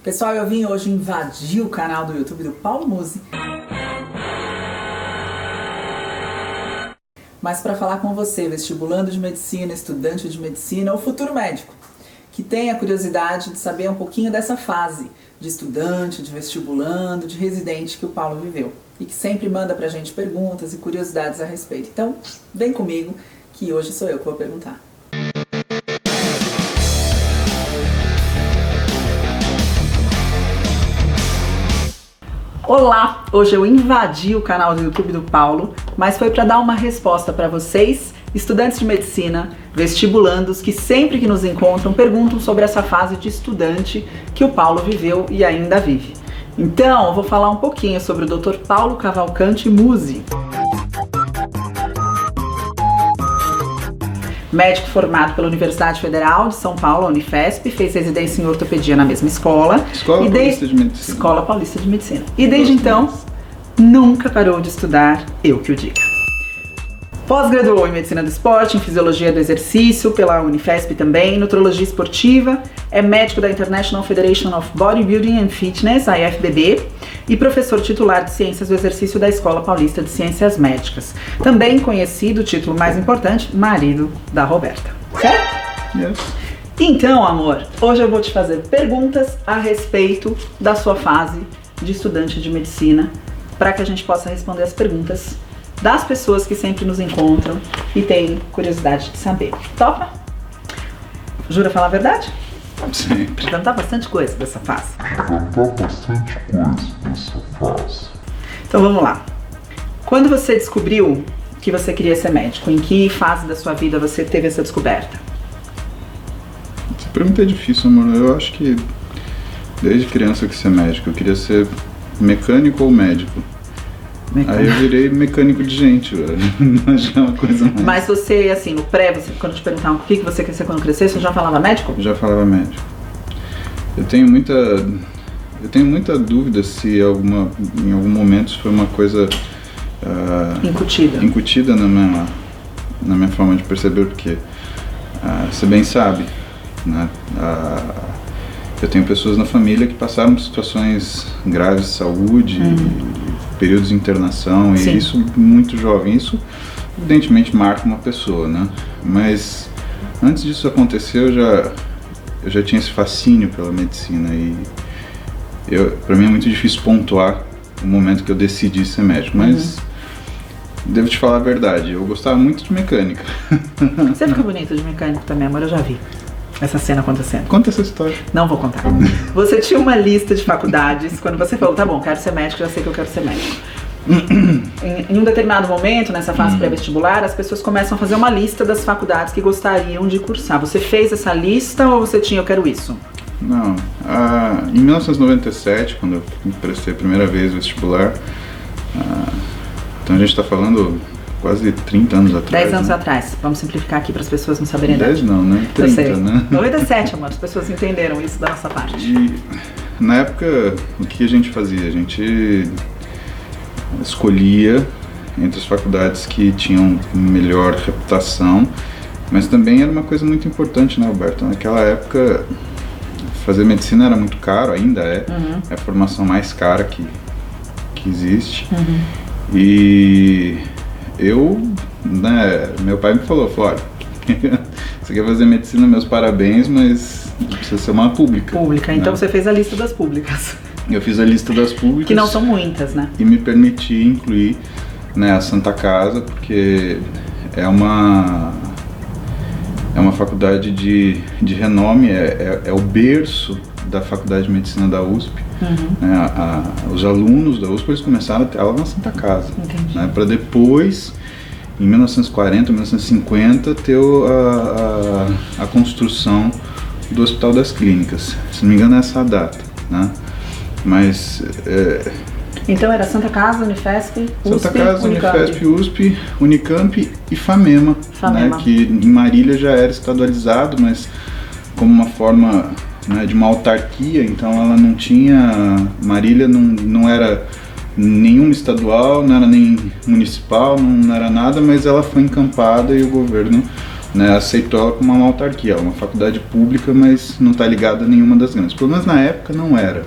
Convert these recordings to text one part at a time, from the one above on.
Pessoal, eu vim hoje invadir o canal do YouTube do Paulo Musi, mas para falar com você, vestibulando de medicina, estudante de medicina ou futuro médico, que tem a curiosidade de saber um pouquinho dessa fase de estudante, de vestibulando, de residente que o Paulo viveu e que sempre manda pra gente perguntas e curiosidades a respeito. Então, vem comigo que hoje sou eu que vou perguntar. Olá! Hoje eu invadi o canal do YouTube do Paulo, mas foi para dar uma resposta para vocês, estudantes de medicina, vestibulandos, que sempre que nos encontram perguntam sobre essa fase de estudante que o Paulo viveu e ainda vive. Então, eu vou falar um pouquinho sobre o Dr. Paulo Cavalcante Musi. Médico formado pela Universidade Federal de São Paulo, Unifesp, fez residência em ortopedia na mesma escola. Escola Paulista de Medicina. Escola Paulista de Medicina. E desde então, nunca parou de estudar, eu que o diga. Pós-graduou em Medicina do Esporte, em Fisiologia do Exercício, pela Unifesp também, em Nutrologia Esportiva, é médico da International Federation of Bodybuilding and Fitness, a IFBB, e professor titular de Ciências do Exercício da Escola Paulista de Ciências Médicas. Também conhecido, o título mais importante, marido da Roberta. Certo? Yes. Então, amor, hoje eu vou te fazer perguntas a respeito da sua fase de estudante de medicina, para que a gente possa responder as perguntas das pessoas que sempre nos encontram e têm curiosidade de saber. Topa? Jura falar a verdade? Sempre. Perguntar bastante coisa dessa fase. Então vamos lá. Quando você descobriu que você queria ser médico, em que fase da sua vida você teve essa descoberta? Essa pergunta é difícil, amor. Eu acho que desde criança eu quis ser médico. Eu queria ser mecânico ou médico. Aí eu virei mecânico de gente, velho. Acho que é uma coisa mais. Mas você, assim, no pré, quando te perguntavam o que você quer ser quando crescer, você já falava médico? Já falava médico. Eu tenho muita dúvida se em algum momento isso foi uma coisa incutida na minha forma de perceber, porque você bem sabe, né? Eu tenho pessoas na família que passaram por situações graves de saúde, períodos de internação, Sim. e isso muito jovem. Isso evidentemente marca uma pessoa, né? Mas antes disso acontecer, eu já tinha esse fascínio pela medicina e para mim é muito difícil pontuar o momento que eu decidi ser médico, mas devo te falar a verdade, eu gostava muito de mecânica. Você fica bonito de mecânico também, amor, eu já vi essa cena acontecendo. Conta essa história. Não vou contar. Você tinha uma lista de faculdades, quando você falou, tá bom, quero ser médico, já sei que eu quero ser médico. Em um determinado momento, nessa fase pré-vestibular, as pessoas começam a fazer uma lista das faculdades que gostariam de cursar. Você fez essa lista ou você tinha, eu quero isso? Não. Em 1997, quando eu prestei a primeira vez o vestibular, então a gente está falando quase 30 anos atrás. 10 anos né? atrás. Vamos simplificar aqui para as pessoas não saberem. 10 não, né? 30, eu sei. Né? 97, amor. As pessoas entenderam isso da nossa parte. E na época, o que a gente fazia? A gente escolhia entre as faculdades que tinham melhor reputação, mas também era uma coisa muito importante, né, Alberto? Naquela época, fazer medicina era muito caro, ainda é. É a formação mais cara que existe. E meu pai me falou, olha, você quer fazer medicina, meus parabéns, mas precisa ser uma pública. Então né? você fez a lista das públicas. Eu fiz a lista das públicas. Que não são muitas, né? E me permiti incluir, né, a Santa Casa, porque é uma faculdade de renome, é o berço da Faculdade de Medicina da USP. Né, os alunos da USP eles começaram a ter aula na Santa Casa, né, para depois, em 1940, 1950, ter a construção do Hospital das Clínicas. Se não me engano é essa a data, né? Mas então era Santa Casa, Unifesp, USP, Santa Casa, Unicamp. Unifesp, USP, Unicamp e FAMEMA. Né, que em Marília já era estadualizado, mas como uma forma, né, de uma autarquia, então ela não tinha, Marília não era nenhuma estadual, não era nem municipal, não era nada, mas ela foi encampada e o governo né, aceitou ela como uma autarquia, ela é uma faculdade pública, mas não está ligada a nenhuma das grandes. Pelo menos na época não era.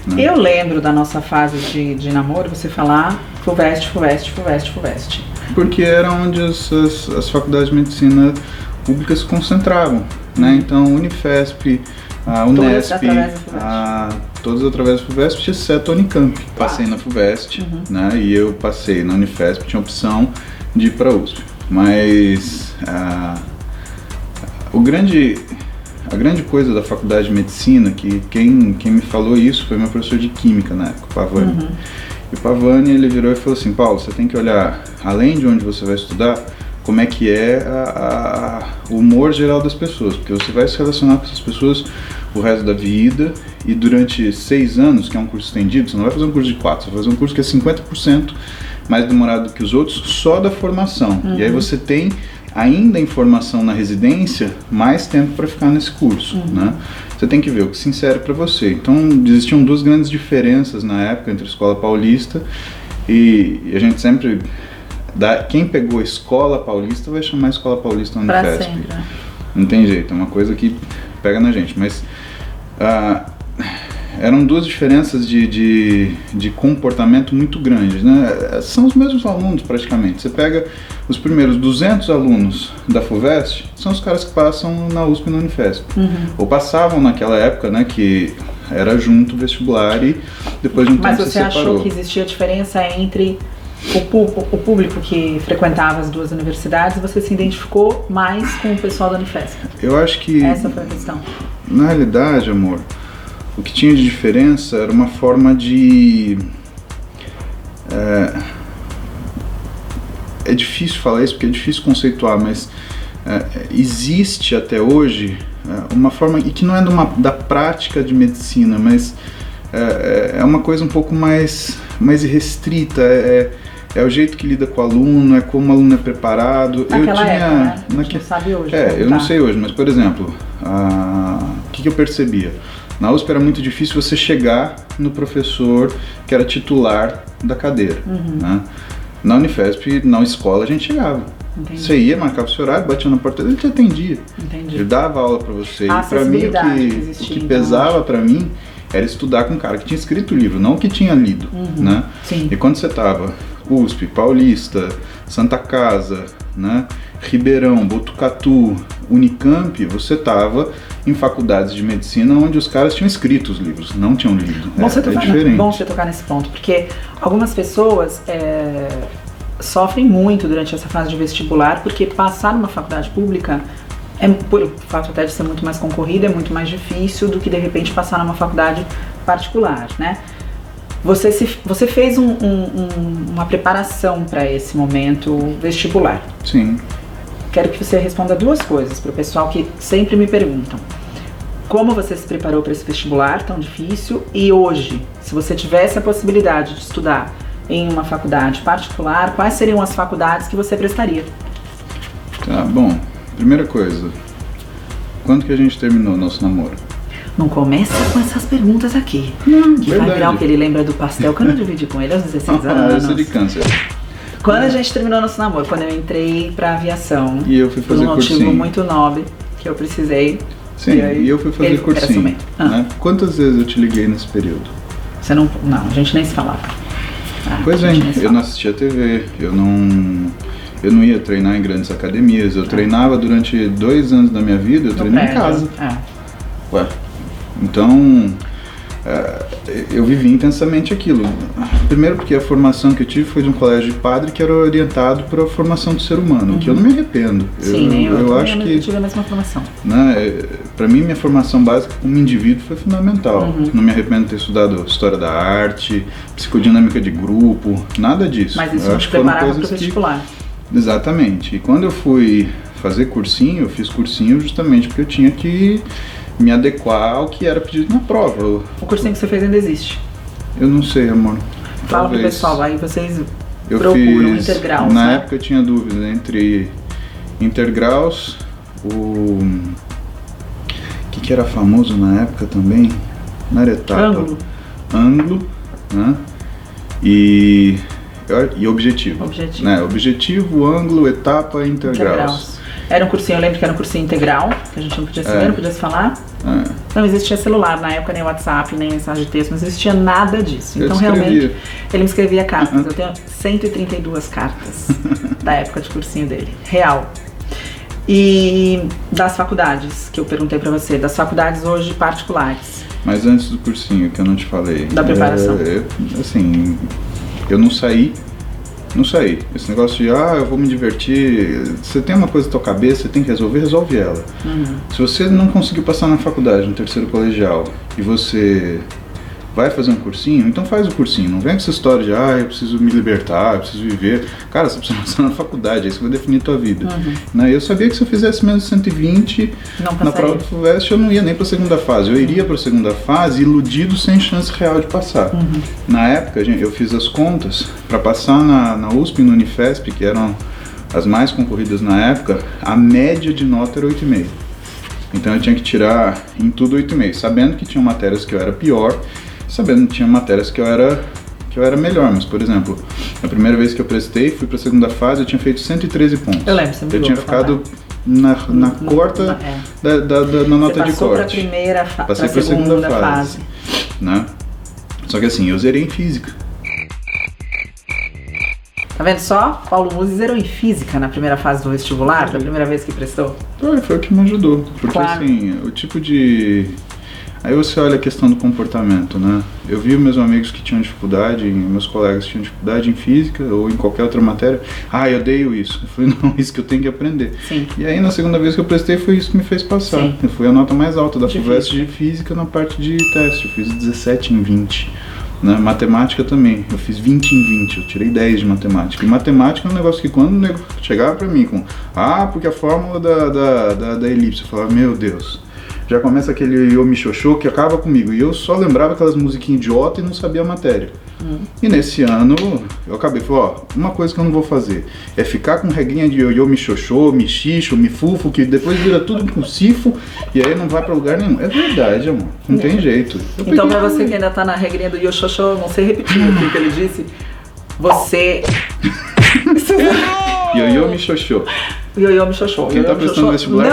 Né? Eu lembro da nossa fase de namoro, você falar FUVEST, FUVEST, FUVEST, FUVEST. Porque era onde as faculdades de medicina públicas se concentravam, né? Então, Unifesp, a Unesp, todas através da FUVEST, exceto a Unicamp. Passei na FUVEST, né? E eu passei na Unifesp, tinha a opção de ir para a USP. Mas a grande coisa da faculdade de medicina, que quem me falou isso foi meu professor de química na época, o Pavani. E o Pavani, ele virou e falou assim: Paulo, você tem que olhar, além de onde você vai estudar, como é que é o humor geral das pessoas, porque você vai se relacionar com essas pessoas o resto da vida, e durante 6 anos, que é um curso estendido, você não vai fazer um curso de 4, você vai fazer um curso que é 50% mais demorado que os outros, só da formação. E aí você tem ainda em formação na residência, mais tempo para ficar nesse curso, né? Você tem que ver o que se insere para você. Então, existiam 2 grandes diferenças na época entre a Escola Paulista e a gente sempre... Quem pegou a Escola Paulista vai chamar a Escola Paulista Unifesp. Não tem jeito, é uma coisa que pega na gente. Mas eram 2 diferenças de comportamento muito grandes, né? São os mesmos alunos praticamente. Você pega os primeiros 200 alunos da FUVEST, são os caras que passam na USP e na Unifesp. Ou passavam naquela época, né, que era junto o vestibular e depois de um tempo se separou. Mas você achou que existia diferença entre o público que frequentava as 2 universidades e você se identificou mais com o pessoal da Unifesp? Eu acho que... Essa foi a questão. Na realidade, amor, o que tinha de diferença era uma forma de... É difícil falar isso porque é difícil conceituar, mas existe até hoje uma forma, e que não é da prática de medicina, mas é uma coisa um pouco mais restrita, é o jeito que lida com o aluno, é como o aluno é preparado. Naquela época, né? A gente não sabe hoje. Eu não sei hoje, mas por exemplo, o que eu percebia? Na USP era muito difícil você chegar no professor que era titular da cadeira, né? Na Unifesp, na escola, a gente chegava. Entendi. Você ia, marcava o seu horário, batia na porta dele, ele te atendia. Entendi. Ele dava aula para você. A e para mim, o que pesava para mim era estudar com um cara que tinha escrito o livro, não que tinha lido, né? Sim. E quando você tava USP, Paulista, Santa Casa, né, Ribeirão, Botucatu, Unicamp, você tava em faculdades de medicina onde os caras tinham escrito os livros, não tinham lido. É diferente. Bom você tocar nesse ponto, porque algumas pessoas sofrem muito durante essa fase de vestibular, porque passar numa faculdade pública, por fato até de ser muito mais concorrida, é muito mais difícil do que de repente passar numa faculdade particular, né? Você fez uma preparação para esse momento vestibular. Sim. Quero que você responda 2 coisas para o pessoal que sempre me perguntam. Como você se preparou para esse vestibular tão difícil? E hoje, se você tivesse a possibilidade de estudar em uma faculdade particular, quais seriam as faculdades que você prestaria? Tá, bom. Primeira coisa, quando que a gente terminou o nosso namoro? Não começa com essas perguntas aqui. Que vai virar o que ele lembra do pastel que eu não dividi com ele aos 16 anos. Eu sou de câncer. Quando a gente terminou nosso namoro, quando eu entrei pra aviação. E eu fui fazer cursinho. Por um motivo muito nobre que eu precisei. Sim, e eu fui fazer cursinho. Né? Quantas vezes eu te liguei nesse período? Você não, a gente nem se falava. Pois é, eu não assistia TV, eu não ia treinar em grandes academias, eu treinava durante 2 anos da minha vida, eu treinei em casa. Ué, então eu vivi intensamente aquilo. Primeiro porque a formação que eu tive foi de um colégio de padre que era orientado para a formação do ser humano, que eu não me arrependo. Sim, nem eu acho que eu tive a mesma formação. Né, para mim, minha formação básica como indivíduo foi fundamental. Não me arrependo de ter estudado história da arte, psicodinâmica de grupo, nada disso. Mas isso não te preparava para o vestibular. Exatamente. E quando eu fui fazer cursinho, eu fiz cursinho justamente porque eu tinha que me adequar ao que era pedido na prova. O cursinho que você fez ainda existe? Eu não sei, amor. Fala pro pessoal, aí vocês procuram Intergraus. Na época eu tinha dúvida entre Intergraus, o que era famoso na época também, não era Etapa? Ângulo, né? E Objetivo. Objetivo. Né? Objetivo, Ângulo, Etapa e Intergraus. Era um cursinho, eu lembro que era um cursinho integral, que a gente não podia se ver, não podia se falar. Não existia celular na época, nem WhatsApp, nem mensagem de texto, não existia nada disso. Então realmente ele me escrevia cartas. Eu tenho 132 cartas da época de cursinho dele, real. E das faculdades, que eu perguntei pra você, das faculdades hoje particulares. Mas antes do cursinho, que eu não te falei. Da preparação. Assim, eu não saí. Esse negócio de, eu vou me divertir. Você tem uma coisa na tua cabeça, você tem que resolver, resolve ela. Se você não conseguiu passar na faculdade, no terceiro colegial, e você vai fazer um cursinho, então faz o cursinho. Não vem com essa história de, eu preciso me libertar, eu preciso viver. Cara, você precisa passar na faculdade, é isso que vai definir a tua vida. Eu sabia que se eu fizesse menos 120 na prova do FUVEST, eu não ia nem para a segunda fase. Eu iria para a segunda fase iludido, sem chance real de passar. Na época, eu fiz as contas para passar na USP e no Unifesp, que eram as mais concorridas na época, a média de nota era 8,5. Então eu tinha que tirar em tudo 8,5, sabendo que tinha matérias que eu era pior, sabendo que tinha matérias que eu era melhor, mas, por exemplo, a primeira vez que eu prestei, fui para a segunda fase, eu tinha feito 113 pontos. Eu lembro, você me eu tinha ficado na corta na nota de corte. Passei para a segunda fase. Né? Só que assim, eu zerei em física. Tá vendo só? Paulo Musi zerou em física na primeira fase do vestibular, da primeira vez que prestou. Foi o que me ajudou, porque assim, o tipo de... Aí você olha a questão do comportamento, né? Eu vi meus amigos que tinham dificuldade, meus colegas que tinham dificuldade em física ou em qualquer outra matéria. Eu odeio isso. Eu falei, não, isso que eu tenho que aprender. Sim. E aí na segunda vez que eu prestei foi isso que me fez passar. Sim. Eu fui a nota mais alta da FUVEST de física na parte de teste. Eu fiz 17 em 20. Né? Matemática também. Eu fiz 20 em 20. Eu tirei 10 de matemática. E matemática é um negócio que quando o nego chegava pra mim com porque a fórmula da elipse, eu falava, meu Deus. Já começa aquele Yomi Xoxô que acaba comigo. E eu só lembrava aquelas musiquinhas idiota e não sabia a matéria. E nesse ano eu acabei, falei, uma coisa que eu não vou fazer é ficar com regrinha de Yomi Xoxô, Mi Xixo, Mi Fufo, que depois vira tudo com sifo e aí não vai pra lugar nenhum. É verdade, amor. Não tem jeito. Então pra você que ainda tá na regrinha do Yomi Xoxô, não sei repetir o que ele disse. Você... Yomi Xoxô. Yomi Xoxô. Quem tá prestando vestibular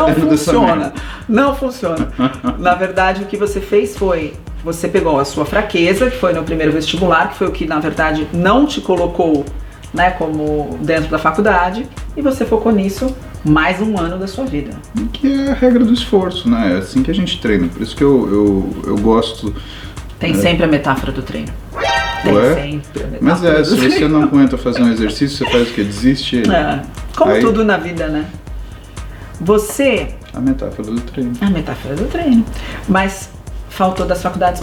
não funciona. Na verdade, o que você fez foi, você pegou a sua fraqueza, que foi no primeiro vestibular, que foi o que, na verdade, não te colocou, né, como dentro da faculdade, e você focou nisso mais um ano da sua vida. Que é a regra do esforço, né? É assim que a gente treina. Por isso que eu gosto... Tem sempre a metáfora do treino. Sempre a metáfora se você não aguenta fazer um exercício, você faz o quê? Desiste? Como tudo na vida, né? Você... A metáfora do treino. A metáfora do treino. Mas faltou das faculdades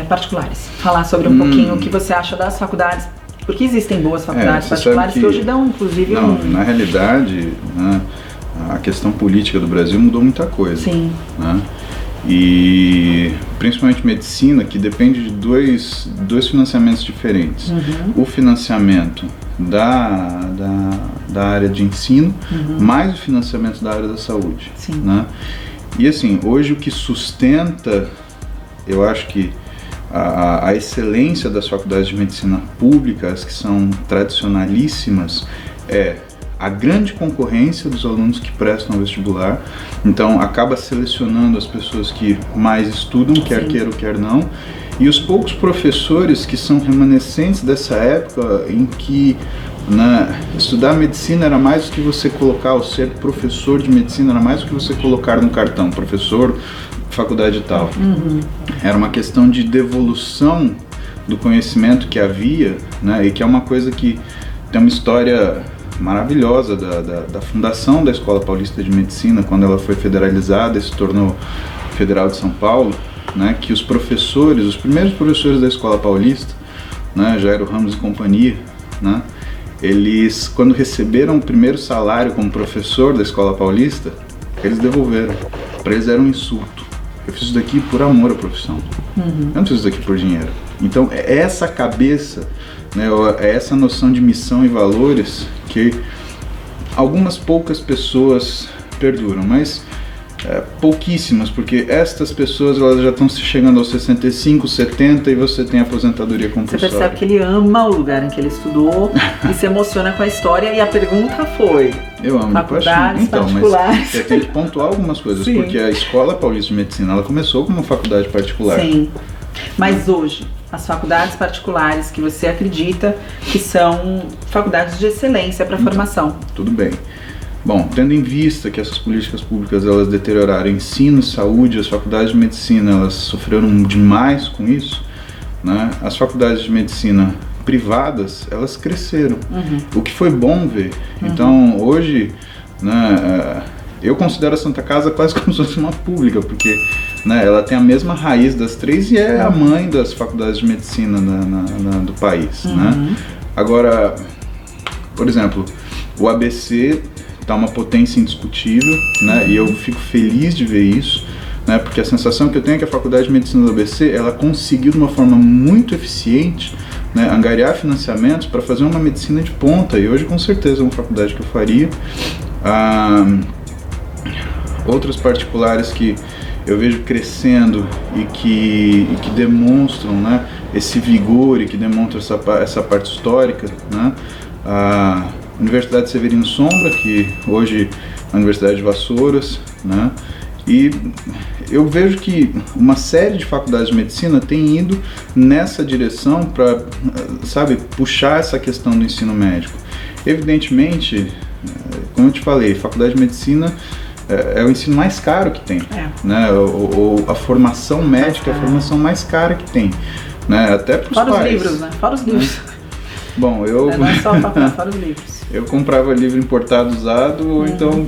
particulares. Falar sobre um pouquinho o que você acha das faculdades. Porque existem boas faculdades particulares que hoje dão, inclusive... Na realidade, né, a questão política do Brasil mudou muita coisa. Sim. Né? E principalmente medicina, que depende de dois financiamentos diferentes. O financiamento da área de ensino, mais o financiamento da área da saúde. Sim. Né? E assim, hoje o que sustenta, eu acho que a excelência das faculdades de medicina públicas, que são tradicionalíssimas, é a grande concorrência dos alunos que prestam vestibular, então acaba selecionando as pessoas que mais estudam, quer queira ou quer não, e os poucos professores que são remanescentes dessa época em que estudar medicina era mais do que você colocar, ou ser professor de medicina era mais do que você colocar no cartão, professor, faculdade e tal. Era uma questão de devolução do conhecimento que havia, né, e que é uma coisa que tem uma história maravilhosa da fundação da Escola Paulista de Medicina, quando ela foi federalizada e se tornou Federal de São Paulo, né, que os professores, os primeiros professores da Escola Paulista, né, Jairo Ramos e companhia, né, eles, quando receberam o primeiro salário como professor da Escola Paulista, eles devolveram. Para eles era um insulto. Eu fiz isso daqui por amor à profissão. Eu não fiz isso daqui por dinheiro. Então é essa cabeça, né, é essa noção de missão e valores que algumas poucas pessoas perduram, mas pouquíssimas, porque estas pessoas elas já estão chegando aos 65, 70 e você tem aposentadoria compulsória. Você percebe que ele ama o lugar em que ele estudou e se emociona com a história, e a pergunta foi: eu amo faculdades particulares. Mas eu tenho que pontuar algumas coisas, sim, porque a Escola Paulista de Medicina ela começou como uma faculdade particular. Sim, mas hoje as faculdades particulares que você acredita que são faculdades de excelência para a formação. Tudo bem. Bom, tendo em vista que essas políticas públicas elas deterioraram ensino e saúde, as faculdades de medicina elas sofreram demais com isso, né? As faculdades de medicina privadas elas cresceram, o que foi bom ver. Então hoje, né, eu considero a Santa Casa quase como se fosse uma pública, porque, né, ela tem a mesma raiz das três e é a mãe das faculdades de medicina do país, né? Agora, por exemplo, o ABC está uma potência indiscutível, né? E eu fico feliz de ver isso, né? Porque a sensação que eu tenho é que a Faculdade de Medicina do ABC ela conseguiu de uma forma muito eficiente, né, angariar financiamentos para fazer uma medicina de ponta, e hoje com certeza é uma faculdade que eu faria. Outras particulares que eu vejo crescendo e que demonstram, né, esse vigor e que demonstram essa parte histórica, né? A Universidade Severino Sombra, que hoje é a Universidade de Vassouras, né? E eu vejo que uma série de faculdades de medicina tem ido nessa direção para, sabe, puxar essa questão do ensino médico. Evidentemente, como eu te falei, faculdade de medicina é o ensino mais caro que tem, né? Ou a formação médica é a formação mais cara que tem, né? Até para os pais. Fora os livros, né? Fora os livros. Bom, não é só faculdade, fora os livros. Eu comprava livro importado usado, ou então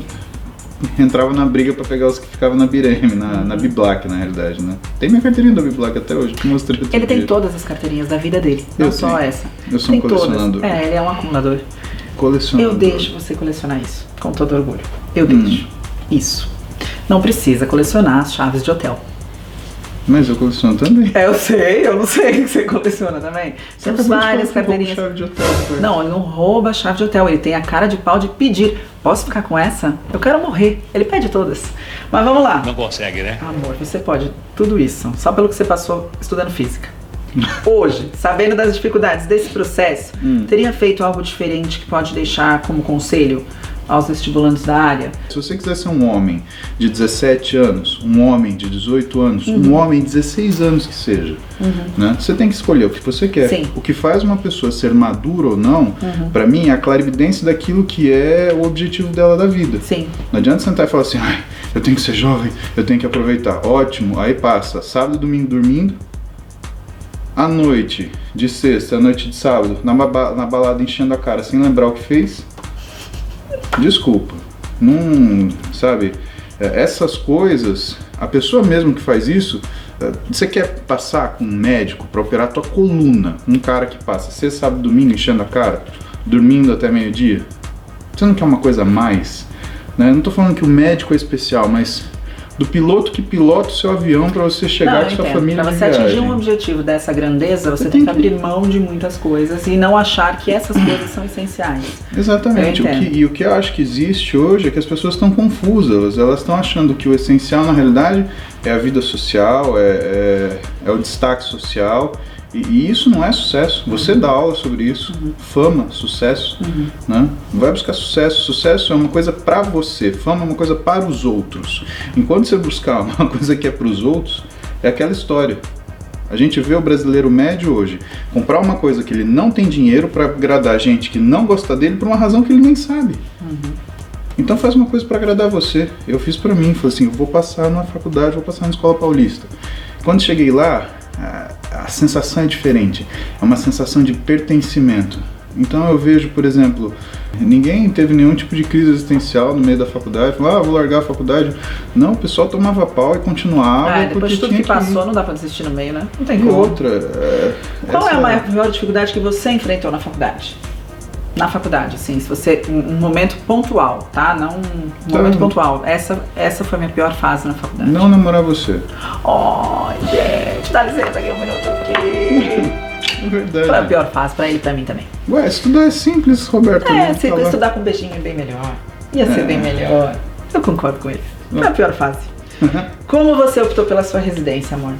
entrava na briga para pegar os que ficavam na Bireme, na Biblac, na realidade, né? Tem minha carteirinha da Biblac até hoje, te mostrei. Ele tem todas as carteirinhas da vida dele, não só essa. Eu sou um colecionador. Todas. Ele é um acumulador. Colecionador. Eu deixo você colecionar isso, com todo orgulho. Eu deixo. Isso. Não precisa colecionar as chaves de hotel. Mas eu coleciono também. Eu sei, eu não sei o que você coleciona também. Temos várias carteirinhas. Chave de hotel, não, ele não rouba a chave de hotel, ele tem a cara de pau de pedir. Posso ficar com essa? Eu quero morrer. Ele pede todas. Mas vamos lá. Não consegue, né? Amor, você pode tudo isso, só pelo que você passou estudando física. Hoje, sabendo das dificuldades desse processo, teria feito algo diferente que pode deixar como conselho aos vestibulandos da área? Se você quiser ser um homem de 17 anos, um homem de 18 anos, um homem de 16 anos que seja, né? Você tem que escolher o que você quer. Sim. O que faz uma pessoa ser madura ou não, pra mim, é a clarividência daquilo que é o objetivo dela da vida. Sim. Não adianta sentar e falar assim, eu tenho que ser jovem, eu tenho que aproveitar. Ótimo, aí passa sábado e domingo dormindo, à noite de sexta, à noite de sábado, na balada enchendo a cara sem lembrar o que fez. Desculpa, não, sabe, essas coisas, a pessoa mesmo que faz isso, você quer passar com um médico para operar tua coluna, um cara que passa sexta, sábado, domingo enchendo a cara, dormindo até meio-dia, você não quer uma coisa a mais, né? Eu não tô falando que o médico é especial, mas do piloto que pilota o seu avião para você chegar com sua família. Para você atingir um objetivo dessa grandeza, você tem que abrir mão de muitas coisas e não achar que essas coisas são essenciais. Exatamente. O que eu acho que existe hoje é que as pessoas estão confusas. Elas estão achando que o essencial, na realidade, é a vida social, é o destaque social. E isso não é sucesso. Você dá aula sobre isso, fama, sucesso, né? Vai buscar sucesso. Sucesso é uma coisa para você, fama é uma coisa para os outros. Enquanto você buscar uma coisa que é para os outros, é aquela história. A gente vê o brasileiro médio hoje comprar uma coisa que ele não tem dinheiro para agradar gente que não gosta dele por uma razão que ele nem sabe. Então faz uma coisa para agradar você. Eu fiz para mim, falei assim, eu vou passar na faculdade, vou passar na Escola Paulista. Quando cheguei lá, a sensação é diferente, é uma sensação de pertencimento. Então eu vejo, por exemplo, ninguém teve nenhum tipo de crise existencial no meio da faculdade, falou, vou largar a faculdade. Não, o pessoal tomava pau e continuava. Depois de tudo que passou, não dá pra desistir no meio, né? Não tem como. E outra... Qual é a maior dificuldade que você enfrentou na faculdade? Na faculdade, assim, se você... Um momento pontual, tá? Não um momento pontual. Essa foi a minha pior fase na faculdade. Não namorar você. Gente, dá licença aqui um minuto aqui. Verdade. Foi a pior fase pra ele e pra mim também. Ué, estudar é simples, Roberto. Se estudar com beijinho é bem melhor. Ia ser bem melhor. Eu concordo com ele. Foi a pior fase. Como você optou pela sua residência, amor?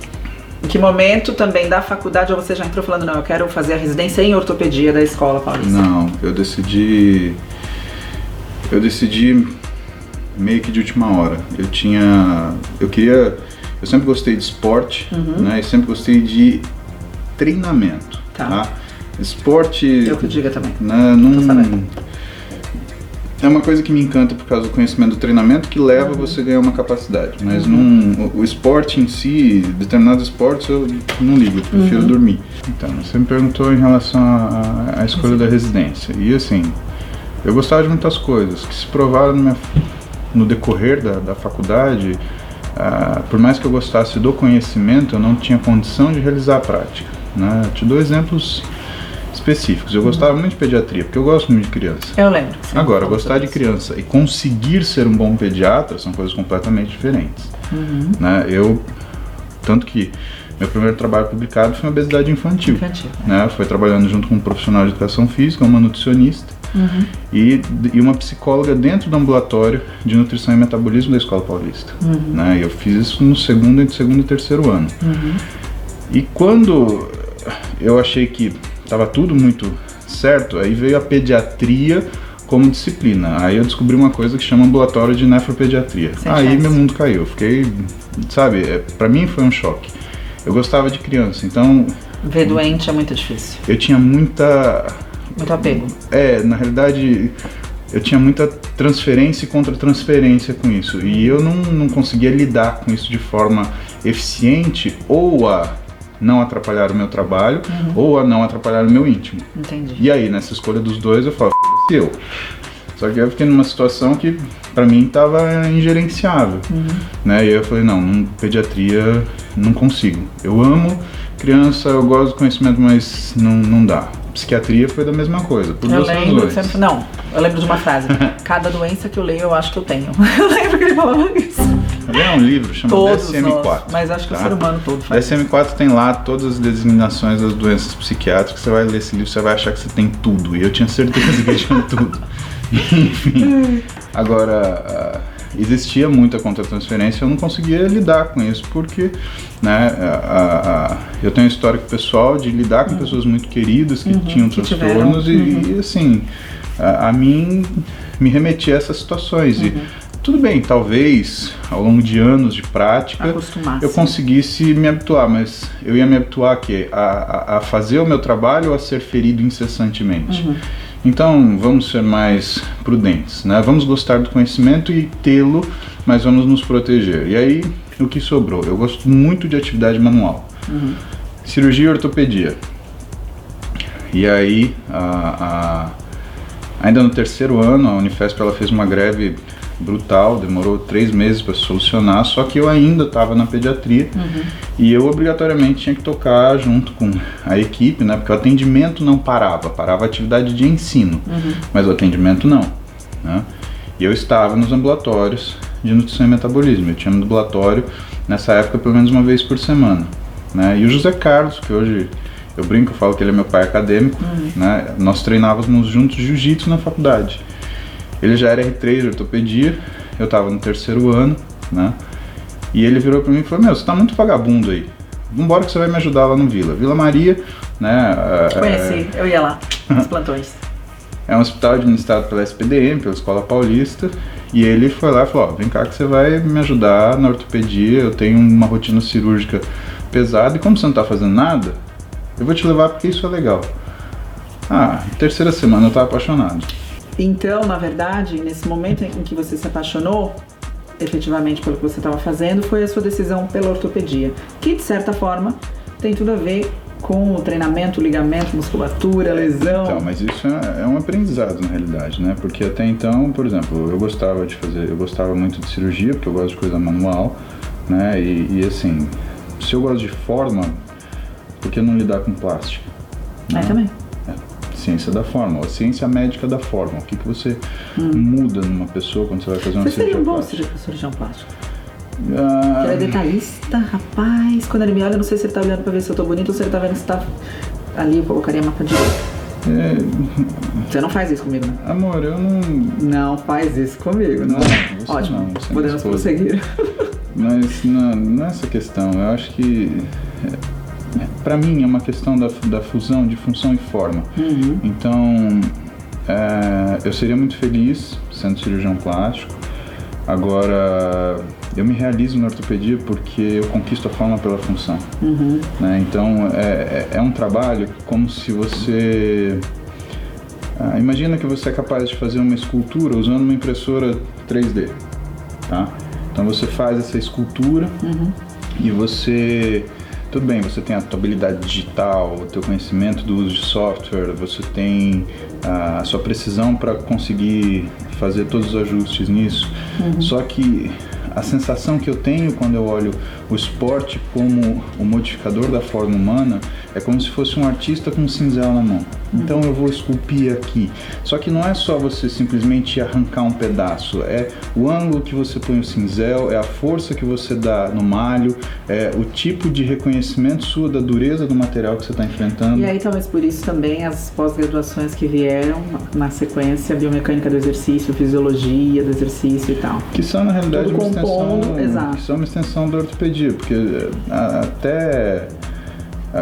Em que momento também da faculdade ou você já entrou falando, não, eu quero fazer a residência em ortopedia da Escola Paulista? Não, eu decidi meio que de última hora. Eu sempre gostei de esporte, né, e sempre gostei de treinamento, tá? Esporte... Eu que diga também. Né, é uma coisa que me encanta por causa do conhecimento do treinamento que leva você a ganhar uma capacidade, mas o esporte em si, determinados esportes eu não ligo, eu prefiro dormir. Então, você me perguntou em relação à escolha da residência, e assim, eu gostava de muitas coisas que se provaram no decorrer da faculdade. Por mais que eu gostasse do conhecimento, eu não tinha condição de realizar a prática, né? Eu te dou exemplos específicos. Eu gostava muito de pediatria, porque eu gosto muito de criança. Eu lembro. Agora, gostar de criança e conseguir ser um bom pediatra são coisas completamente diferentes. Né? Tanto que meu primeiro trabalho publicado foi em obesidade infantil. Né? Foi trabalhando junto com um profissional de educação física, uma nutricionista, e uma psicóloga dentro do ambulatório de nutrição e metabolismo da Escola Paulista. Né? Eu fiz isso no segundo e terceiro ano. E quando eu achei que estava tudo muito certo, aí veio a pediatria como disciplina. Aí eu descobri uma coisa que chama ambulatório de nefropediatria. Aí meu mundo caiu. Eu fiquei, sabe, pra mim foi um choque. Eu gostava de criança, então... Ver doente é muito difícil. Eu tinha muito apego. Na realidade, eu tinha muita transferência e contra-transferência com isso. E eu não conseguia lidar com isso de forma eficiente, ou a não atrapalhar o meu trabalho, ou a não atrapalhar o meu íntimo. Entendi. E aí, nessa escolha dos dois, eu falo, f*** eu. Só que eu fiquei numa situação que, pra mim, tava ingerenciável. Né? E aí eu falei, não, pediatria, não consigo. Eu amo criança, eu gosto do conhecimento, mas não dá. Psiquiatria foi da mesma coisa, por duas razões. Eu lembro de uma frase, cada doença que eu leio, eu acho que eu tenho. Eu lembro que ele falava isso. É um livro, chama DSM-4. Mas acho que o ser humano todo faz. DSM-4 tem lá todas as designações das doenças psiquiátricas. Você vai ler esse livro, você vai achar que você tem tudo. E eu tinha certeza que eu tinha tudo. Enfim. Agora, existia muita contra-transferência, eu não conseguia lidar com isso, porque, né, eu tenho um histórico pessoal de lidar com pessoas muito queridas que tinham transtornos e assim, a mim me remetia a essas situações. E tudo bem, talvez ao longo de anos de prática eu conseguisse me habituar, mas eu ia me habituar a fazer o meu trabalho ou a ser ferido incessantemente. Então vamos ser mais prudentes, né? Vamos gostar do conhecimento e tê-lo, mas vamos nos proteger. E aí, o que sobrou? Eu gosto muito de atividade manual, cirurgia e ortopedia. E aí, ainda no terceiro ano, a Unifesp ela fez uma greve brutal, demorou 3 meses para solucionar, só que eu ainda estava na pediatria e eu obrigatoriamente tinha que tocar junto com a equipe, né, porque o atendimento não parava a atividade de ensino, mas o atendimento não, né? E eu estava nos ambulatórios de nutrição e metabolismo, eu tinha um ambulatório nessa época pelo menos uma vez por semana, né? E o José Carlos, que hoje eu brinco, eu falo que ele é meu pai acadêmico, né? Nós treinávamos juntos jiu-jitsu na faculdade. Ele já era R3 de ortopedia, eu estava no terceiro ano, né? E ele virou para mim e falou, você tá muito vagabundo aí, vambora que você vai me ajudar lá no Vila Maria, né? Conheci, eu ia lá, nos plantões. É um hospital administrado pela SPDM, pela Escola Paulista, e ele foi lá e falou, vem cá que você vai me ajudar na ortopedia, eu tenho uma rotina cirúrgica pesada, e como você não tá fazendo nada, eu vou te levar porque isso é legal. Terceira semana eu tava apaixonado. Então, na verdade, nesse momento em que você se apaixonou, efetivamente pelo que você estava fazendo, foi a sua decisão pela ortopedia, que de certa forma tem tudo a ver com o treinamento, ligamento, musculatura, lesão. Então, mas isso é um aprendizado na realidade, né? Porque até então, por exemplo, eu gostava muito de cirurgia, porque eu gosto de coisa manual, né? E assim, se eu gosto de forma, por que não lidar com plástico? Né? Também. Ciência da forma, a ciência médica da forma. O que você muda numa pessoa quando você vai fazer uma cirurgia plástica? Você seria um bom cirurgião plástico? Ele é detalhista, rapaz. Quando ele me olha, eu não sei se ele tá olhando pra ver se eu tô bonito ou se ele tá vendo se tá... Ali eu colocaria mapa direito. Você não faz isso comigo, né? Amor, eu não... Não faz isso comigo, não. Ótimo, não, você podemos prosseguir. Mas não é essa questão, eu acho que pra mim é uma questão da fusão de função e forma. Então, eu seria muito feliz sendo cirurgião plástico. Agora, eu me realizo na ortopedia porque eu conquisto a forma pela função. Né? Então, é um trabalho como se você... imagina que você é capaz de fazer uma escultura usando uma impressora 3D. Tá? Então, você faz essa escultura e você... Tudo bem, você tem a tua habilidade digital, o teu conhecimento do uso de software, você tem a sua precisão para conseguir fazer todos os ajustes nisso. Só que a sensação que eu tenho quando eu olho o esporte como o modificador da forma humana é como se fosse um artista com um cinzel na mão. Então eu vou esculpir aqui. Só que não é só você simplesmente arrancar um pedaço, é o ângulo que você põe o cinzel, é a força que você dá no malho, é o tipo de reconhecimento sua da dureza do material que você está enfrentando. E aí talvez por isso também as pós-graduações que vieram na sequência, biomecânica do exercício, fisiologia do exercício e tal. Que são na realidade tudo compondo, que são uma extensão da ortopedia, porque até...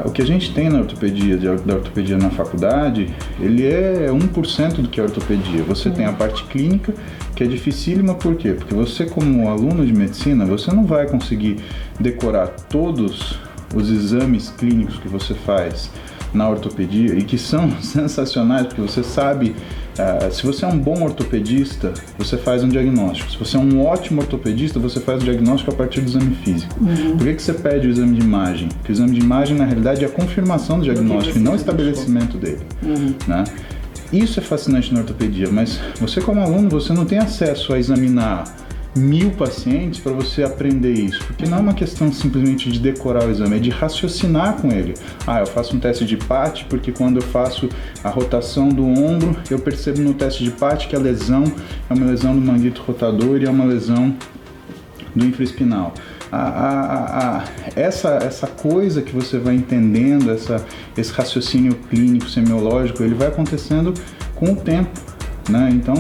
O que a gente tem na ortopedia, da ortopedia na faculdade, ele é 1% do que é ortopedia. Você tem a parte clínica, que é dificílima, por quê? Porque você, como aluno de medicina, você não vai conseguir decorar todos os exames clínicos que você faz na ortopedia e que são sensacionais, porque você sabe, se você é um bom ortopedista, você faz um diagnóstico. Se você é um ótimo ortopedista, você faz o diagnóstico a partir do exame físico. Por que você pede o exame de imagem? Porque o exame de imagem, na realidade, é a confirmação do diagnóstico e não o estabelecimento dele. Né? Isso é fascinante na ortopedia, mas você como aluno, você não tem acesso a examinar 1000 pacientes para você aprender isso, porque não é uma questão simplesmente de decorar o exame, é de raciocinar com ele. Eu faço um teste de PAT porque quando eu faço a rotação do ombro, eu percebo no teste de PAT que a lesão é uma lesão do manguito rotador e é uma lesão do infraespinal. Essa coisa que você vai entendendo, esse raciocínio clínico, semiológico, ele vai acontecendo com o tempo, né? Então,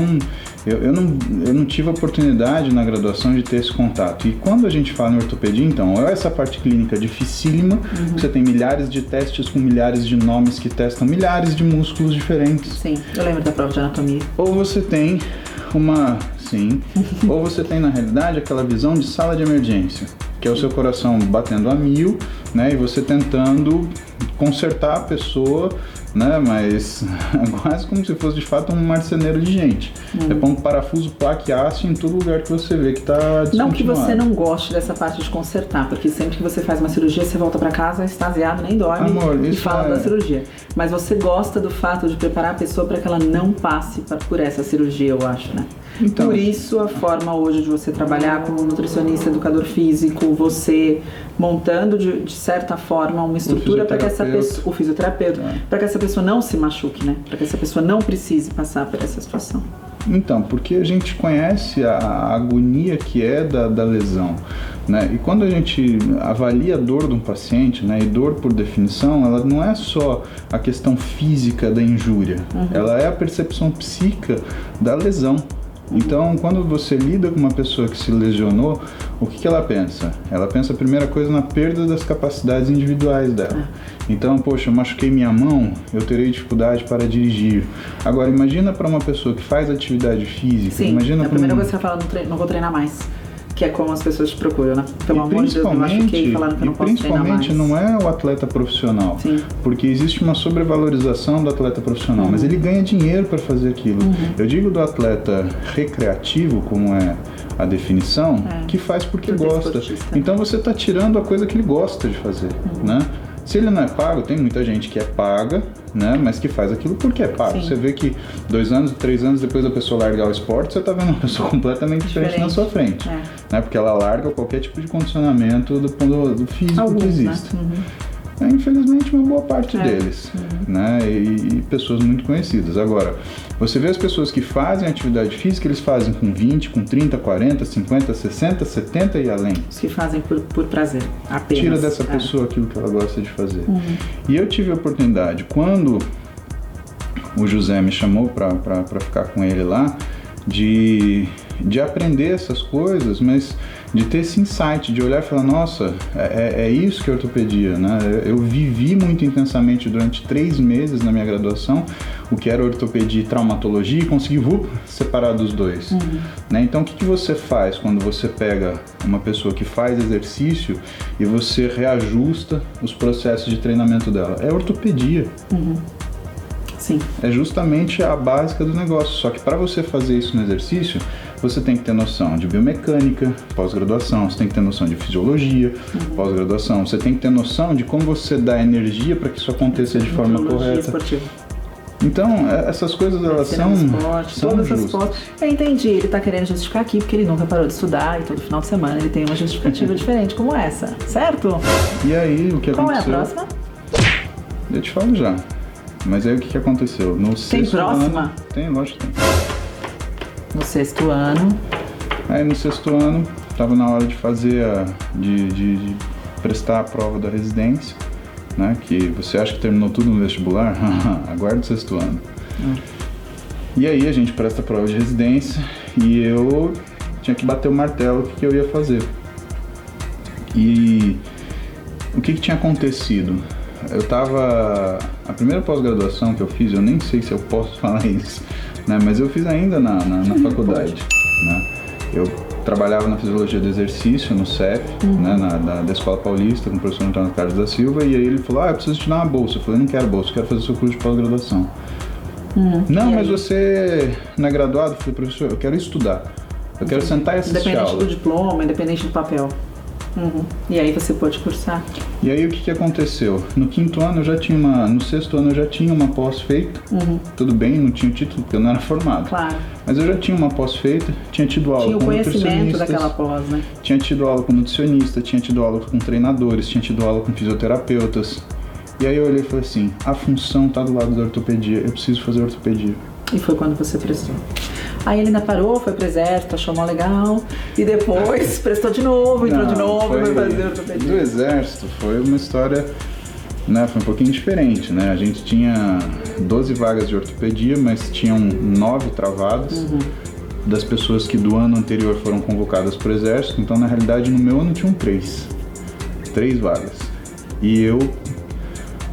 eu não tive a oportunidade na graduação de ter esse contato. E quando a gente fala em ortopedia, então, ou essa parte clínica dificílima, você tem milhares de testes com milhares de nomes que testam milhares de músculos diferentes. Sim, eu lembro da prova de anatomia. Ou você tem ou você tem na realidade aquela visão de sala de emergência, que é o seu coração batendo a 1000, né, e você tentando consertar a pessoa, né, mas quase como se fosse de fato um marceneiro de gente. É pôr um parafuso, placa e aço em todo lugar que você vê que está descontinuado. Não que você não goste dessa parte de consertar, porque sempre que você faz uma cirurgia, você volta para casa extasiado, nem dorme. Amor, e fala da cirurgia. Mas você gosta do fato de preparar a pessoa para que ela não passe por essa cirurgia, eu acho, né? Então, por isso a forma hoje de você trabalhar como nutricionista, educador físico, você montando de certa forma uma estrutura para que essa pessoa, o fisioterapeuta, para que essa pessoa não se machuque, né? Para que essa pessoa não precise passar por essa situação. Então, porque a gente conhece a agonia que é da lesão, né? E quando a gente avalia a dor de um paciente, né? E dor, por definição, ela não é só a questão física da injúria, ela é a percepção psíquica da lesão. Então, quando você lida com uma pessoa que se lesionou, o que ela pensa? Ela pensa a primeira coisa na perda das capacidades individuais dela. Então, poxa, eu machuquei minha mão, eu terei dificuldade para dirigir. Agora, imagina para uma pessoa que faz atividade física. Sim, imagina a primeira coisa que você fala, não vou treinar mais. Que é como as pessoas te procuram, né? Pelo amor de Deus, eu machuquei falando que eu não posso treinar mais. Principalmente não é o atleta profissional. Sim. Porque existe uma sobrevalorização do atleta profissional, mas ele ganha dinheiro para fazer aquilo. Eu digo do atleta recreativo, como é a definição, que faz porque gosta. Então você está tirando a coisa que ele gosta de fazer, né? Se ele não é pago, tem muita gente que é paga, né, mas que faz aquilo porque é pago. Sim. Você vê que 2 anos, 3 anos depois da pessoa largar o esporte, você está vendo uma pessoa completamente diferente na sua frente. Né, porque ela larga qualquer tipo de condicionamento do físico que existe. Né? Infelizmente, uma boa parte deles, né, e pessoas muito conhecidas. Agora, você vê as pessoas que fazem atividade física, eles fazem com 20, com 30, 40, 50, 60, 70 e além. Os que fazem por prazer, apenas. Tira dessa pessoa aquilo que ela gosta de fazer. E eu tive a oportunidade, quando o José me chamou para ficar com ele lá, de aprender essas coisas, mas de ter esse insight, de olhar e falar, nossa, é isso que é ortopedia, né? Eu vivi muito intensamente durante 3 meses na minha graduação o que era ortopedia e traumatologia e consegui separar dos dois. Né? Então o que você faz quando você pega uma pessoa que faz exercício e você reajusta os processos de treinamento dela? É ortopedia. Sim. É justamente a básica do negócio, só que para você fazer isso no exercício, você tem que ter noção de biomecânica, pós-graduação, você tem que ter noção de fisiologia, pós-graduação, você tem que ter noção de como você dá energia para que isso aconteça de forma correta. Esportiva. Então, essas coisas, elas são justas. Eu entendi, ele tá querendo justificar aqui porque ele nunca parou de estudar e todo final de semana ele tem uma justificativa diferente como essa, certo? E aí, o que aconteceu? Qual é a próxima? Eu te falo já. Mas aí o que aconteceu? No tem próxima? Ano, tem, lógico que tem. No 6º ano. Aí no 6º ano, estava na hora de fazer de prestar a prova da residência, né? Que você acha que terminou tudo no vestibular? Aguarda o 6º ano. E aí a gente presta a prova de residência e eu tinha que bater o martelo o que eu ia fazer. E o que tinha acontecido? Eu tava... A primeira pós-graduação que eu fiz, eu nem sei se eu posso falar isso, né? Mas eu fiz ainda na faculdade, né? Eu trabalhava na fisiologia do exercício, no CEF, né? Da Escola Paulista, com o professor Antônio Carlos da Silva, e aí ele falou, eu preciso te dar uma bolsa. Eu falei, não quero bolsa, eu quero fazer seu curso de pós-graduação. Não, mas você não é graduado? Eu falei, professor, eu quero estudar. Eu quero sentar e assistir aula. Independente do diploma, independente do papel. E aí você pôde cursar. E aí o que aconteceu? No 5º ano eu já tinha no 6º ano eu já tinha uma pós feita. Tudo bem, não tinha o título porque eu não era formado. Claro. Mas eu já tinha uma pós feita, tinha tido aula com nutricionistas. Tinha o conhecimento daquela pós, né? Tinha tido aula com nutricionista, tinha tido aula com treinadores, tinha tido aula com fisioterapeutas. E aí eu olhei e falei assim, a função tá do lado da ortopedia, eu preciso fazer ortopedia. E foi quando você prestou. Aí ele ainda parou, foi pro exército, achou mó legal, e depois prestou de novo, entrou de novo e foi fazer ortopedia. Do exército foi uma história, né, foi um pouquinho diferente, né? A gente tinha 12 vagas de ortopedia, mas tinham 9 travadas das pessoas que do ano anterior foram convocadas pro exército, então na realidade no meu ano tinham 3 vagas. E eu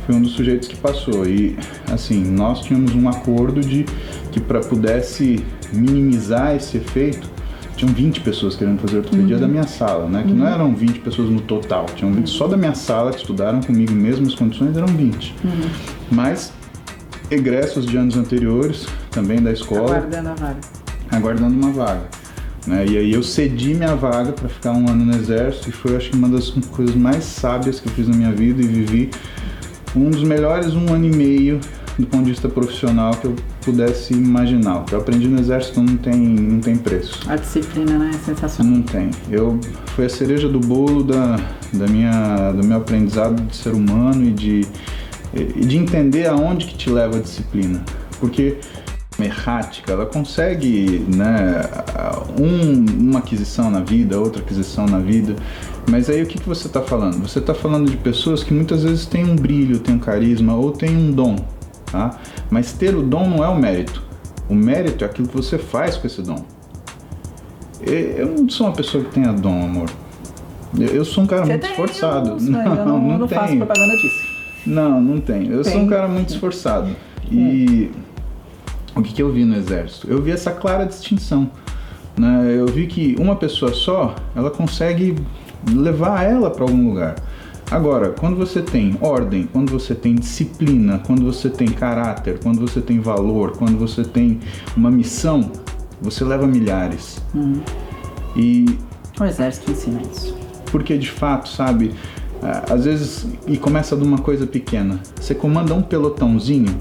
fui um dos sujeitos que passou, e assim, nós tínhamos um acordo de que para pudesse minimizar esse efeito, tinham 20 pessoas querendo fazer ortopedia da minha sala, né? Que não eram 20 pessoas no total, tinham 20 só da minha sala que estudaram comigo, mesmas condições, eram 20. Mas egressos de anos anteriores, também da escola, aguardando uma vaga. Né? E aí eu cedi minha vaga para ficar um ano no exército, e foi, acho que, uma das coisas mais sábias que eu fiz na minha vida, e vivi um dos melhores 1 ano e meio do ponto de vista profissional que eu pudesse imaginar. O que eu aprendi no exército não tem preço. A disciplina, né? É sensacional. Não tem. Foi a cereja do bolo do meu aprendizado de ser humano e de entender aonde que te leva a disciplina. Porque a errática, ela consegue, né, uma aquisição na vida, outra aquisição na vida, mas aí o que você está falando? Você está falando de pessoas que muitas vezes têm um brilho, têm um carisma ou têm um dom, tá? Mas ter o dom não é o mérito. O mérito é aquilo que você faz com esse dom. Eu não sou uma pessoa que tenha dom, amor. Eu sou um cara muito esforçado. Eu não faço propaganda disso. Não tenho. Eu sou um cara muito esforçado. E o que eu vi no exército? Eu vi essa clara distinção, né? Eu vi que uma pessoa só, ela consegue levar ela para algum lugar. Agora, quando você tem ordem, quando você tem disciplina, quando você tem caráter, quando você tem valor, quando você tem uma missão, você leva milhares. E o exército ensina isso. Porque de fato, sabe, às vezes, e começa de uma coisa pequena, você comanda um pelotãozinho,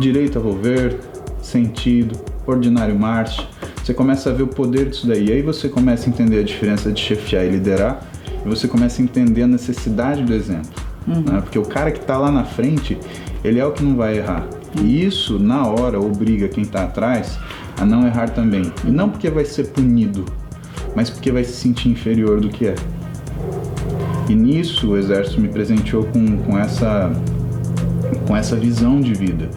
direito a volver, sentido, ordinário marcha, você começa a ver o poder disso daí, e aí você começa a entender a diferença de chefiar e liderar, e você começa a entender a necessidade do exemplo, né? Porque o cara que está lá na frente, ele é o que não vai errar, e isso na hora obriga quem está atrás a não errar também, e não porque vai ser punido, mas porque vai se sentir inferior do que é. E nisso o exército me presenteou com essa visão de vida,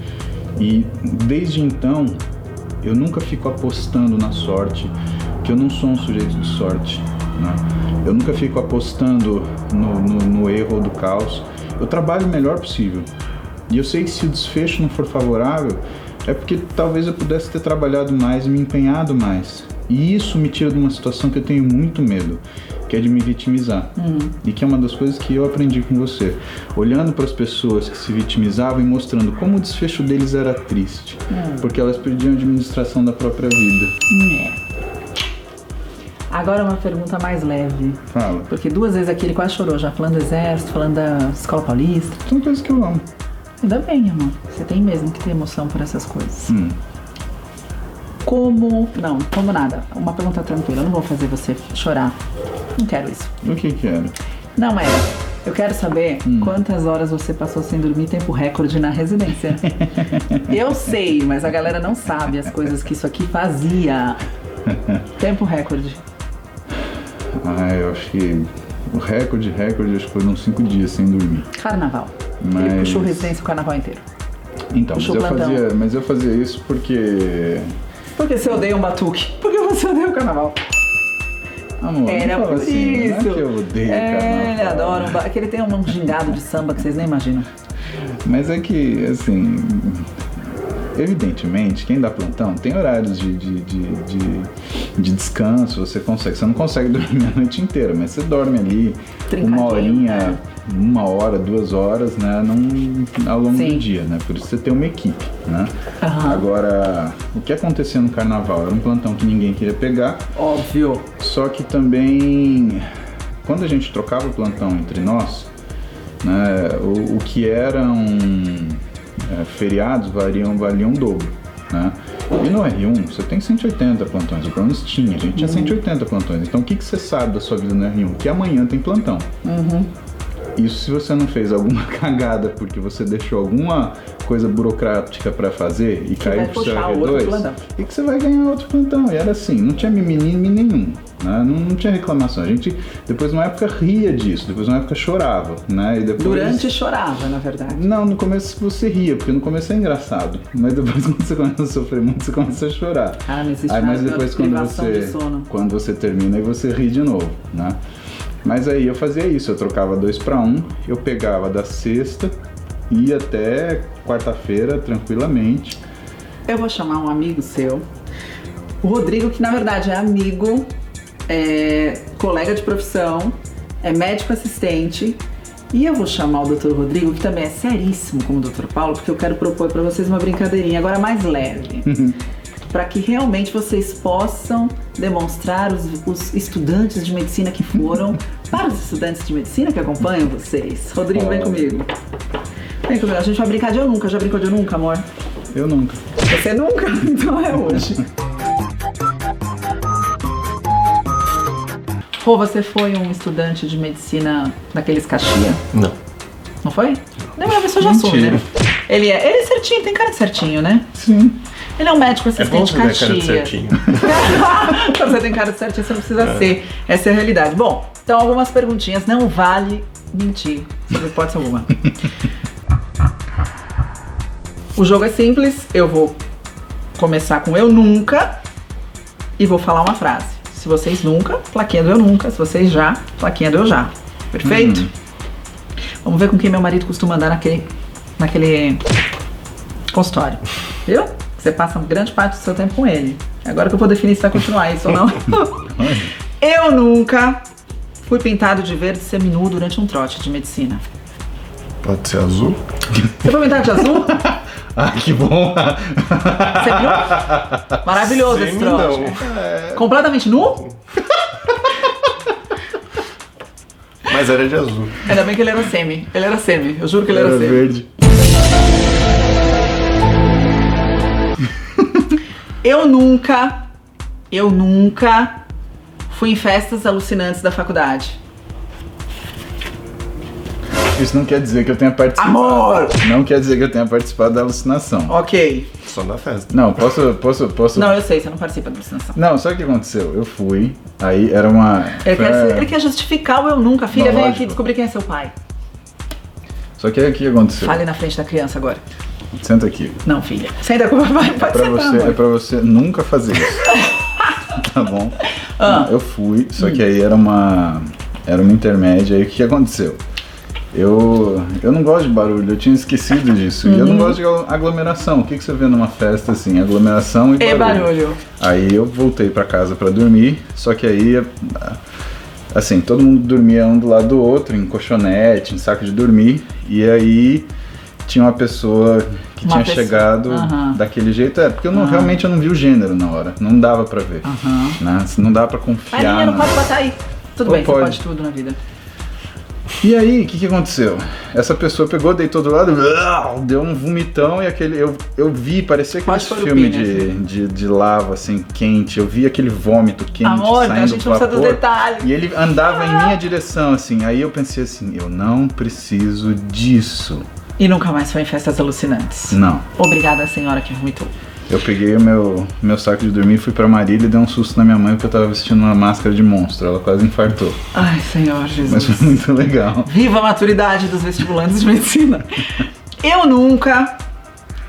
E desde então, eu nunca fico apostando na sorte, que eu não sou um sujeito de sorte, né? Eu nunca fico apostando no erro ou do caos. Eu trabalho o melhor possível. E eu sei que se o desfecho não for favorável, é porque talvez eu pudesse ter trabalhado mais e me empenhado mais. E isso me tira de uma situação que eu tenho muito medo, que é de me vitimizar. E que é uma das coisas que eu aprendi com você. Olhando para as pessoas que se vitimizavam e mostrando como o desfecho deles era triste. Porque elas perdiam a administração da própria vida. Agora uma pergunta mais leve. Fala. Porque 2 vezes aqui ele quase chorou já, falando do exército, falando da escola paulista. São coisas que eu amo. Ainda bem, amor. Você tem mesmo que ter emoção por essas coisas. Como... Não, como nada. Uma pergunta tranquila. Eu não vou fazer você chorar. Não quero isso. O que era? Não, eu quero saber quantas horas você passou sem dormir, tempo recorde na residência. Eu sei, mas a galera não sabe as coisas que isso aqui fazia. Tempo recorde. Eu acho que o recorde acho que foram 5 dias sem dormir. Carnaval. Ele puxou residência o carnaval inteiro. Então, mas eu fazia isso porque... Porque você odeia um batuque. Porque você odeia o carnaval. Amor, era por assim, isso. Não é que eu odeio carnaval. Ele adora que ele tem um gingado de samba que vocês nem imaginam. Mas é que, assim... Evidentemente, quem dá plantão tem horários de descanso, você não consegue dormir a noite inteira, mas você dorme ali uma horinha, 1 hora, 2 horas, né, ao longo do dia, né, por isso você tem uma equipe, né. Agora, o que acontecia no carnaval era um plantão que ninguém queria pegar. Óbvio. Só que também, quando a gente trocava o plantão entre nós, né, o que eram... feriados valiam o dobro, né? E no R1 você tem 180 plantões, ou pelo menos tinha, a gente tinha 180 plantões. Então o que você sabe da sua vida no R1? Que amanhã tem plantão. Isso se você não fez alguma cagada porque você deixou alguma coisa burocrática para fazer e caiu pro seu R2, e que você vai ganhar outro plantão. E era assim, não tinha mimimi nenhum, né? Não tinha reclamação. A gente, depois numa época, ria disso, depois numa época chorava, né? E depois... Durante chorava, na verdade. Não, no começo você ria, porque no começo é engraçado. Mas depois quando você começa a sofrer muito, você começa a chorar. Não existe aí, mas depois quando você termina, aí você ri de novo, né? Mas aí eu fazia isso, eu trocava 2 para 1, eu pegava da sexta, ia até quarta-feira tranquilamente. Eu vou chamar um amigo seu, o Rodrigo, que na verdade é amigo, é colega de profissão, é médico assistente, e eu vou chamar o Dr. Rodrigo, que também é seríssimo como o Dr. Paulo, porque eu quero propor para vocês uma brincadeirinha agora mais leve. Para que realmente vocês possam demonstrar os estudantes de medicina que foram para os estudantes de medicina que acompanham vocês. Rodrigo, vem comigo. Vem comigo, a gente vai brincar de eu nunca. Já brincou de eu nunca, amor? Eu nunca. Você nunca? Então é hoje. Pô, você foi um estudante de medicina daqueles Caxias? Não. Não foi? Não, mas a pessoa já soube, né? Ele é certinho, tem cara de certinho, né? Sim. Ele é um médico assistente Caxias. Cara de certinho. Você tem cara de certinho, você não precisa ser. Essa é a realidade. Bom, então algumas perguntinhas. Não vale mentir, sobre hipótese alguma. O jogo é simples. Eu vou começar com eu nunca e vou falar uma frase. Se vocês nunca, plaquinha do eu nunca. Se vocês já, plaquinha do eu já. Perfeito? Vamos ver com quem meu marido costuma andar naquele consultório. Viu? Você passa grande parte do seu tempo com ele. Agora que eu vou definir se vai continuar isso ou não. Eu nunca fui pintado de verde seminu durante um trote de medicina. Pode ser azul? Você foi pintado de azul? Que bom! Você viu? Maravilhoso esse trote. Completamente nu? Mas era de azul. Ainda bem que ele era semi. Ele era semi. Eu juro que ele era semi. Verde. Eu nunca fui em festas alucinantes da faculdade. Isso não quer dizer que eu tenha participado. Amor! Não quer dizer que eu tenha participado da alucinação. Ok. Só na festa. Não, posso... Não, eu sei, você não participa da alucinação. Não, sabe o que aconteceu? Eu fui, aí era uma... Ele quer justificar o eu nunca. Filha, Não, vem lógico. aqui descobrir quem é seu pai. Só que aí o que aconteceu? Fale na frente da criança agora. Senta aqui. Não, filha. Senta com o papai, pode sentar, amor. É pra você nunca fazer isso. Tá bom? Eu fui, só que aí era uma intermédia, aí o que aconteceu? Eu não gosto de barulho, eu tinha esquecido disso. E eu não gosto de aglomeração. O que você vê numa festa assim? Aglomeração e barulho. Aí eu voltei pra casa pra dormir, só que aí, assim, todo mundo dormia um do lado do outro, em colchonete, em saco de dormir. E aí tinha uma pessoa que tinha chegado daquele jeito. Porque realmente eu não vi o gênero na hora. Não dava pra ver. Né? Não dava pra confiar. A linha não pode botar aí. Tudo bem, você pode tudo na vida. E aí, o que aconteceu? Essa pessoa pegou, deitou do lado, deu um vomitão e aquele... Eu vi, parecia aquele filme de lava, assim, quente. Eu vi aquele vômito quente saindo do vapor. Amor, a gente não precisa do detalhe. E ele andava em minha direção, assim. Aí eu pensei assim, eu não preciso disso. E nunca mais foi em festas alucinantes? Não. Obrigada, senhora que vomitou. Eu peguei o meu saco de dormir, fui pra Marília e dei um susto na minha mãe porque eu tava vestindo uma máscara de monstro. Ela quase infartou. Ai, Senhor Jesus. Mas foi muito legal. Viva a maturidade dos vestibulantes de medicina. Eu nunca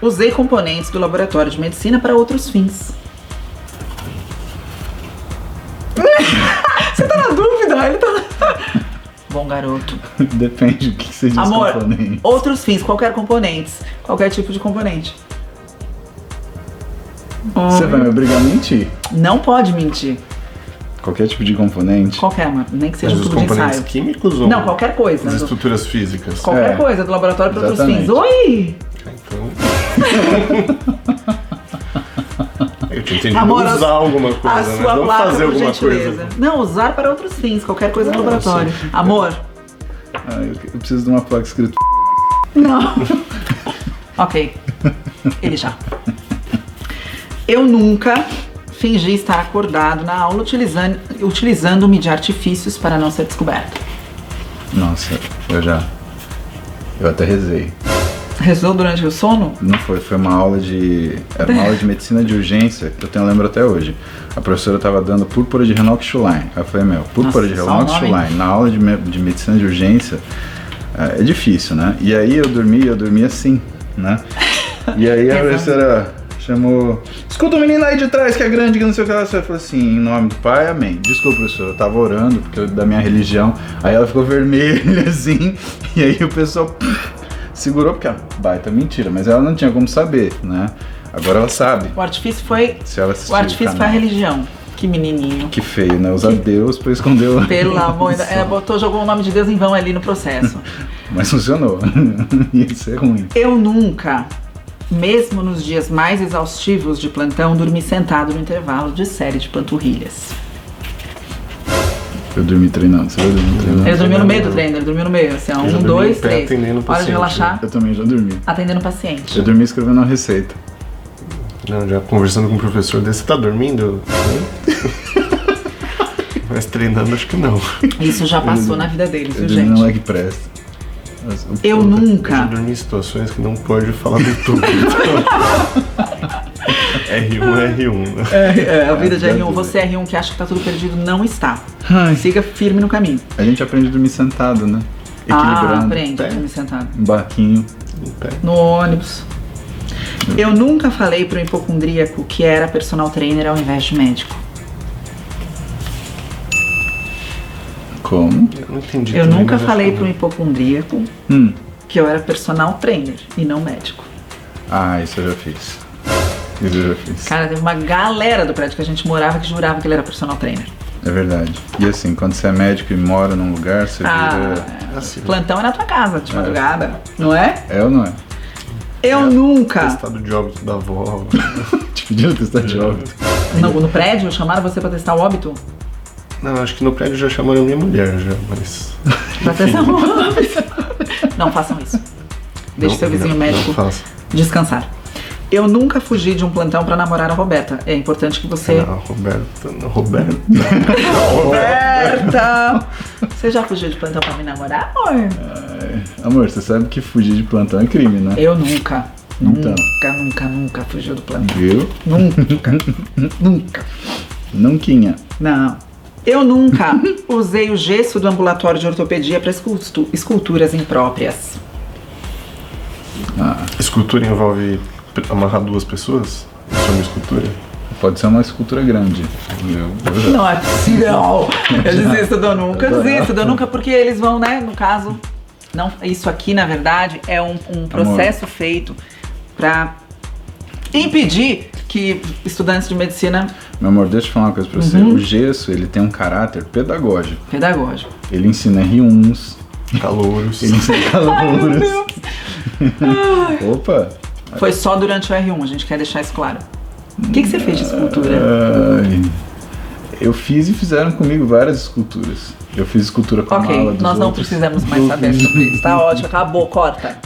usei componentes do laboratório de medicina para outros fins. Você tá na dúvida? Ele tá... Bom garoto. Depende do que você diz. Amor, componentes. Outros fins, qualquer componentes. Qualquer tipo de componente. Você vai me obrigar a mentir. Não pode mentir. Qualquer tipo de componente? Qualquer, mano. Nem que seja um tubo de ensaio. Os componentes químicos ou... Não, qualquer coisa. As estruturas físicas? Qualquer coisa do laboratório para outros fins. Oi! Então... Eu tinha entendido. Amor, usar alguma coisa, a sua não placa, fazer alguma gentileza. coisa. Não, usar para outros fins. Qualquer coisa no laboratório. Sim. Amor. Eu preciso de uma placa escrita. Não. Ok. Ele já. Eu nunca fingi estar acordado na aula utilizando-me de artifícios para não ser descoberto. Nossa, eu até rezei. Rezou durante o sono? Não foi uma aula era uma aula de medicina de urgência, que eu lembro até hoje. A professora estava dando púrpura de Renox Schlein. Aí eu falei, púrpura de Renox Schlein na aula de medicina de urgência é difícil, né? E aí eu dormi assim, né? E aí a professora chamou, escuta o menino aí de trás que é grande, que não sei o que ela falou assim, em nome do Pai, amém. Desculpa, professor, eu tava orando, porque da minha religião. Aí ela ficou vermelha assim, e aí o pessoal segurou, porque é baita mentira, mas ela não tinha como saber, né? Agora ela sabe. O artifício foi a religião. Que menininho. Que feio, né? Usar Deus pra esconder o... Pelo amor de Deus. Jogou o nome de Deus em vão ali no processo. Mas funcionou. Isso é ruim. Eu nunca, mesmo nos dias mais exaustivos de plantão, dormi sentado no intervalo de série de panturrilhas. Eu dormi treinando. Você vai dormir treinando? Ele dormiu no meio do treino, ele dormiu no meio. Assim, 1, 2, 3. Hora de relaxar. Eu também já dormi. Atendendo o paciente. Eu dormi escrevendo uma receita. Não, já conversando com o professor desse, você tá dormindo? Mas treinando acho que não. Isso já passou na vida dele, viu, gente? Não é que presta. Eu nunca. Eu já dormi em situações que não pode falar do YouTube. Então... R1. A vida de R1. Você R1 que acha que tá tudo perdido, não está. Siga firme no caminho. A gente aprende a dormir sentado, né? Equilibrando. Aprende a dormir sentado. Um barquinho. No ônibus. Eu nunca falei pro hipocondríaco que era personal trainer ao invés de médico. Como? Eu não entendi. Eu nunca falei pro hipocondríaco que eu era personal trainer e não médico. Isso eu já fiz. Cara, teve uma galera do prédio que a gente morava que jurava que ele era personal trainer. É verdade. E assim, quando você é médico e mora num lugar, você vira... Assim. Plantão é na tua casa, de madrugada, não é? É ou não é? Eu nunca... Testado de óbito da avó. Te pediram testar de óbito? No prédio, chamaram você pra testar o óbito? Não, acho que no prédio já chamaram minha mulher, mas... Pra testar o óbito? Não façam isso. Deixe seu vizinho médico descansar. Eu nunca fugi de um plantão pra namorar a Roberta. É importante que você... Roberta. Você já fugiu de plantão pra me namorar, amor? Amor, você sabe que fugir de plantão é crime, né? Eu nunca. Então. Nunca fugiu do plantão. Viu? Nunca. Nunquinha. Não. Eu nunca usei o gesso do ambulatório de ortopedia para esculturas impróprias. Escultura envolve amarrar duas pessoas? Isso é uma escultura? Pode ser uma escultura grande. Não é possível! Eu desisto, eu nunca desisto, eu nunca, porque eles vão, né, no caso... Não, isso aqui, na verdade, é um processo feito para impedir que estudantes de medicina... Meu amor, deixa eu falar uma coisa pra você. O gesso, ele tem um caráter pedagógico. Pedagógico. Ele ensina R1s. Calouros. Ele ensina calouros. Opa! Foi só durante o R1, a gente quer deixar isso claro. O que você fez de escultura? Eu fiz e fizeram comigo várias esculturas. Eu fiz escultura com a mala dos nós não outros. precisamos mais saber sobre isso. Tá ótimo, acabou, corta.